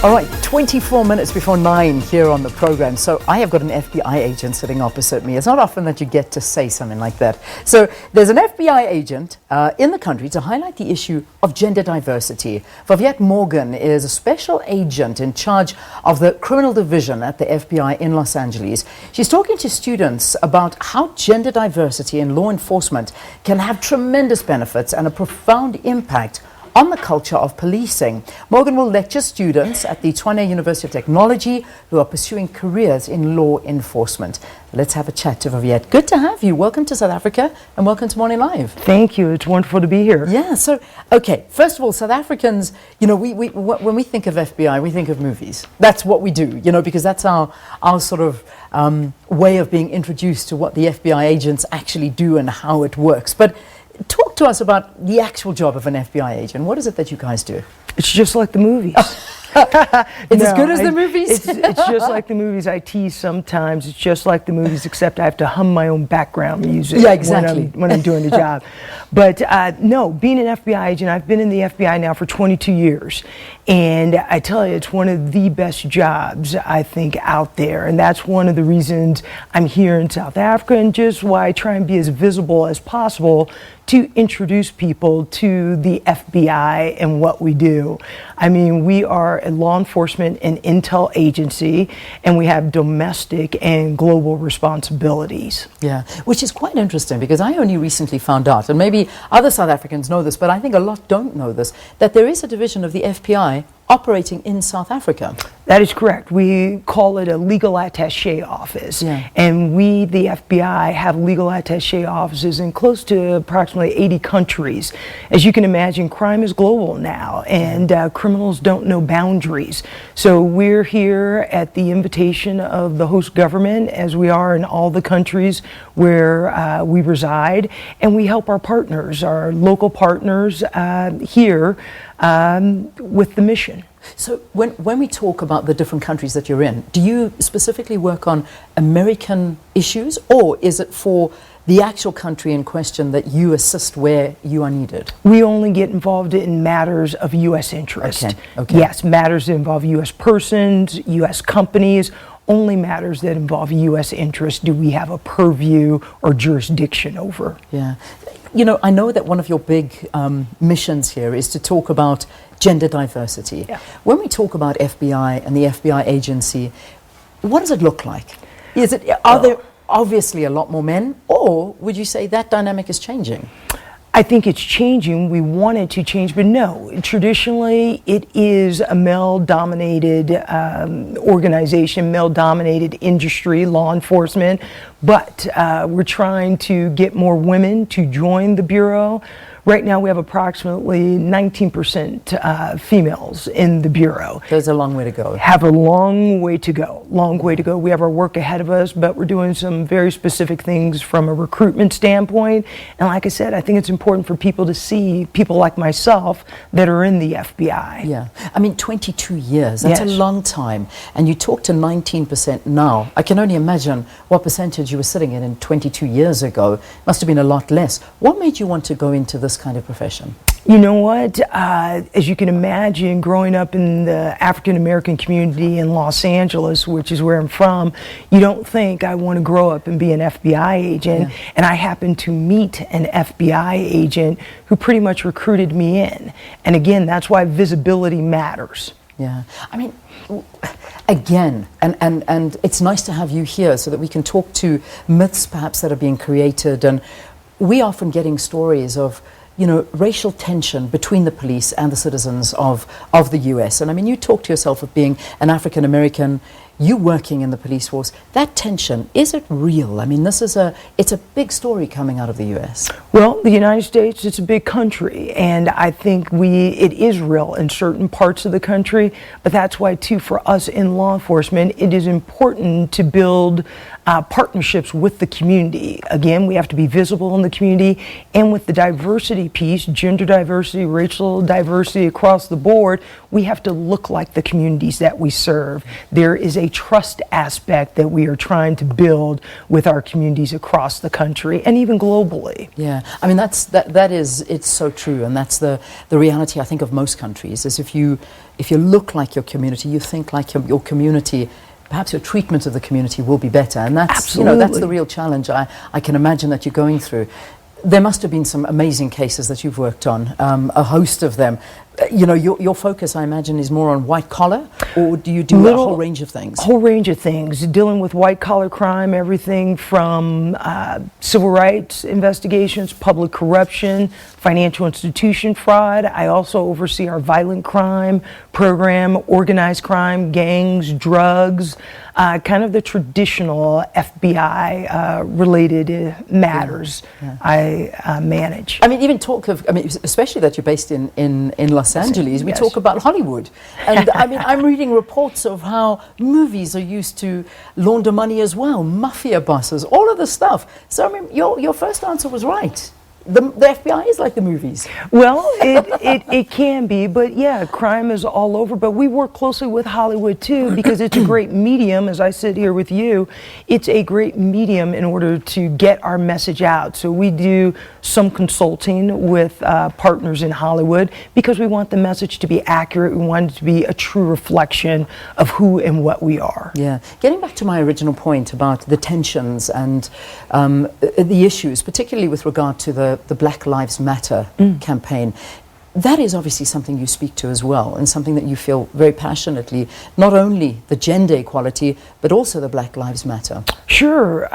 All right, 24 minutes before 9 here on the program. So I have got an FBI agent sitting opposite me. It's not often that you get to say something like that. So there's an FBI agent in the country to highlight the issue of gender diversity. Voviette Morgan is a special agent in charge of the criminal division at the FBI in Los Angeles. She's talking to students about how gender diversity in law enforcement can have tremendous benefits and a profound impact on the culture of policing. Morgan will lecture students at the Tshwane University of Technology who are pursuing careers in law enforcement. Let's have a chat to Voviette. Good to have you. Welcome to South Africa and welcome to Morning Live. Thank you. It's wonderful to be here. Yeah, so, okay, first of all, South Africans, you know, when we think of FBI, we think of movies. That's what we do, you know, because that's our sort of way of being introduced to what the FBI agents actually do and how it works. But talk to us about the actual job of an FBI agent. What is it that you guys do? It's just like the movies. It's as good as the movies? It's just like the movies. I tease sometimes. It's just like the movies, except I have to hum my own background music when I'm doing the job. But no, being an FBI agent, I've been in the FBI now for 22 years. And I tell you, it's one of the best jobs, I think, out there. And that's one of the reasons I'm here in South Africa and just why I try and be as visible as possible to introduce people to the FBI and what we do. I mean, we are a law enforcement and intel agency, and we have domestic and global responsibilities. Yeah, which is quite interesting because I only recently found out, and maybe other South Africans know this, but I think a lot don't know this, that there is a division of the FBI operating in South Africa. That is correct. We call it a legal attaché office. Yeah. And we, the FBI, have legal attaché offices in close to approximately 80 countries. As you can imagine, crime is global now, and criminals don't know boundaries. So we're here at the invitation of the host government, as we are in all the countries where we reside, and we help our partners, our local partners here with the mission. So when we talk about the different countries that you're in, do you specifically work on American issues, or is it for the actual country in question that you assist where you are needed? We only get involved in matters of U.S. interest. Okay. Yes, matters that involve U.S. persons, U.S. companies. Only matters that involve U.S. interest do we have a purview or jurisdiction over. Yeah. You know, I know that one of your big missions here is to talk about gender diversity. Yeah. When we talk about FBI and the FBI agency, what does it look like? Are there obviously a lot more men, or would you say that dynamic is changing? I think it's changing. We want it to change, but no. Traditionally, it is a male-dominated organization, male-dominated industry, law enforcement. But we're trying to get more women to join the Bureau. Right now, we have approximately 19% females in the Bureau. There's a long way to go. Have a long way to go. Long way to go. We have our work ahead of us, but we're doing some very specific things from a recruitment standpoint. And like I said, I think it's important for people to see people like myself that are in the FBI. Yeah. I mean, 22 years. That's a long time. And you talk to 19% now. I can only imagine what percentage you were sitting in 22 years ago. Must have been a lot less. What made you want to go into this kind of profession? You know what? As you can imagine, growing up in the African-American community in Los Angeles, which is where I'm from, you don't think I want to grow up and be an FBI agent. Yeah. And I happened to meet an FBI agent who pretty much recruited me in. And again, that's why visibility matters. Yeah. I mean, again, and it's nice to have you here so that we can talk to myths perhaps that are being created. And we often getting stories of, you know, racial tension between the police and the citizens of the US. And I mean, you talk to yourself of being an African American, you working in the police force. That tension, is it real? I mean, it's a big story coming out of the US. Well, the United States, it's a big country, and I think it is real in certain parts of the country, but that's why, too, for us in law enforcement, it is important to build partnerships with the community. Again, we have to be visible in the community, and with the diversity piece, gender diversity, racial diversity across the board, we have to look like the communities that we serve. There is a a trust aspect that we are trying to build with our communities across the country and even globally. Yeah, I mean that is it's so true, and that's the reality I think of most countries. Is if you look like your community, you think like your community, perhaps your treatment of the community will be better, and that's Absolutely. that's the real challenge I can imagine that you're going through. There must have been some amazing cases that you've worked on, a host of them. Your focus, I imagine, is more on white collar, or do you do a whole range of things? A whole range of things, dealing with white collar crime, everything from civil rights investigations, public corruption, financial institution fraud. I also oversee our violent crime program, organized crime, gangs, drugs, kind of the traditional FBI related matters. Yeah. I manage. I mean, even talk of, especially that you're based in Los Angeles, we talk about Hollywood. And I mean, I'm reading reports of how movies are used to launder money as well, mafia bosses, all of this stuff. So, I mean, your first answer was right. The FBI is like the movies. Well, it can be, but yeah, crime is all over. But we work closely with Hollywood too, because it's a great medium. As I sit here with you, it's a great medium in order to get our message out. So we do some consulting with partners in Hollywood because we want the message to be accurate. We want it to be a true reflection of who and what we are. Yeah. Getting back to my original point about the tensions and the issues, particularly with regard to the Black Lives Matter campaign, that is obviously something you speak to as well, and something that you feel very passionately, not only the gender equality, but also the Black Lives Matter. Sure,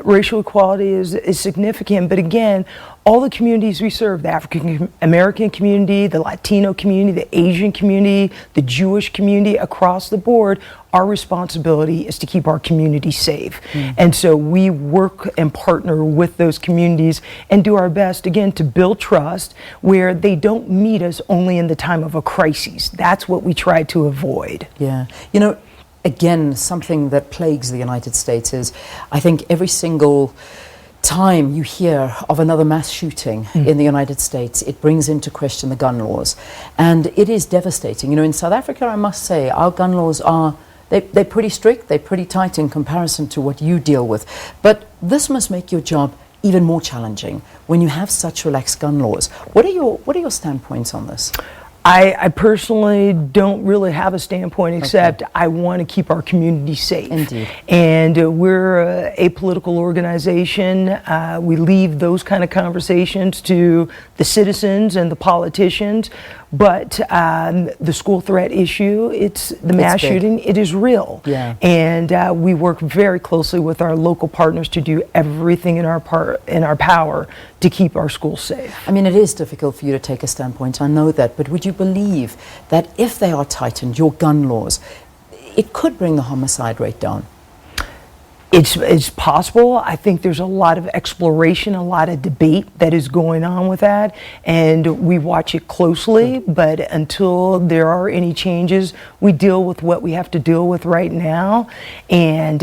racial equality is significant, but again, all the communities we serve, the African American community, the Latino community, the Asian community, the Jewish community, across the board, our responsibility is to keep our community safe. And so we work and partner with those communities and do our best, again, to build trust where they don't meet us only in the time of a crisis. That's what we try to avoid. Yeah. You know, again, something that plagues the United States is, I think every single time you hear of another mass shooting in the United States, it brings into question the gun laws. And it is devastating. You know, in South Africa, I must say, our gun laws are, they're pretty strict, they're pretty tight in comparison to what you deal with. But this must make your job even more challenging when you have such relaxed gun laws. What are your standpoints on this? I personally don't really have a standpoint, except I want to keep our community safe. Indeed. And we're a political organization. We leave those kind of conversations to the citizens and the politicians. But the school threat issue, it's the mass shooting, it is real. Yeah. And we work very closely with our local partners to do everything in our power to keep our schools safe. I mean, it is difficult for you to take a standpoint, I know that, but would you believe that if they are tightened, your gun laws, it could bring the homicide rate down? It's possible. I think there's a lot of exploration, a lot of debate that is going on with that, and we watch it closely, but until there are any changes, we deal with what we have to deal with right now, and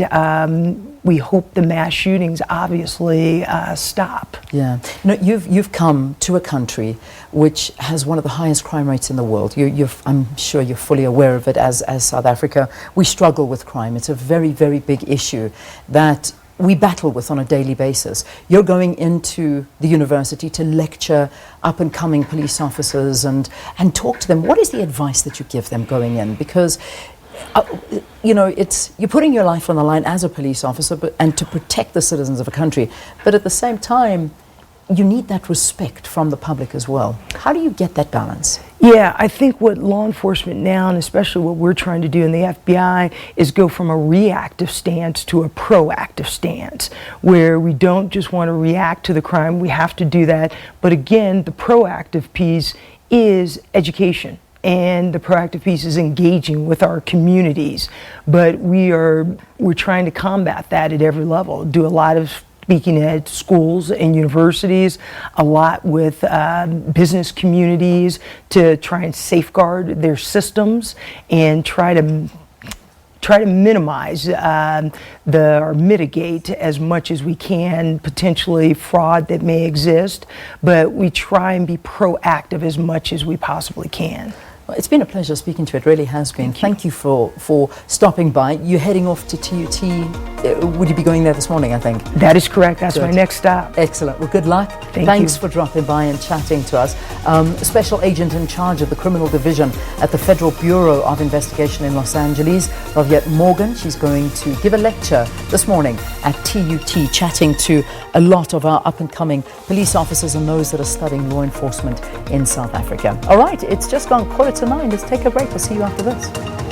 we hope the mass shootings obviously stop. Yeah. You know, you've come to a country which has one of the highest crime rates in the world. I'm sure you're fully aware of it as South Africa. We struggle with crime. It's a very, very big issue that we battle with on a daily basis. You're going into the university to lecture up and coming police officers and talk to them. What is the advice that you give them going in? Because you know, you're putting your life on the line as a police officer, and to protect the citizens of a country, but at the same time, you need that respect from the public as well. How do you get that balance? Yeah, I think what law enforcement now, and especially what we're trying to do in the FBI, is go from a reactive stance to a proactive stance, where we don't just want to react to the crime, we have to do that, but again, the proactive piece is education. And the proactive piece is engaging with our communities. But we're trying to combat that at every level. Do a lot of speaking at schools and universities, a lot with business communities to try and safeguard their systems and try to minimize or mitigate as much as we can potentially fraud that may exist, but we try and be proactive as much as we possibly can. Well, it's been a pleasure speaking to you. It really has been. Thank you for stopping by. You're heading off to TUT. Would you be going there this morning, I think? That is correct. That's my next stop. Excellent. Well, good luck. Thanks for dropping by and chatting to us. Special agent in charge of the criminal division at the Federal Bureau of Investigation in Los Angeles, Voviette Morgan. She's going to give a lecture this morning at TUT, chatting to a lot of our up-and-coming police officers and those that are studying law enforcement in South Africa. All right, it's just gone 8:45. Let's take a break. We'll see you after this.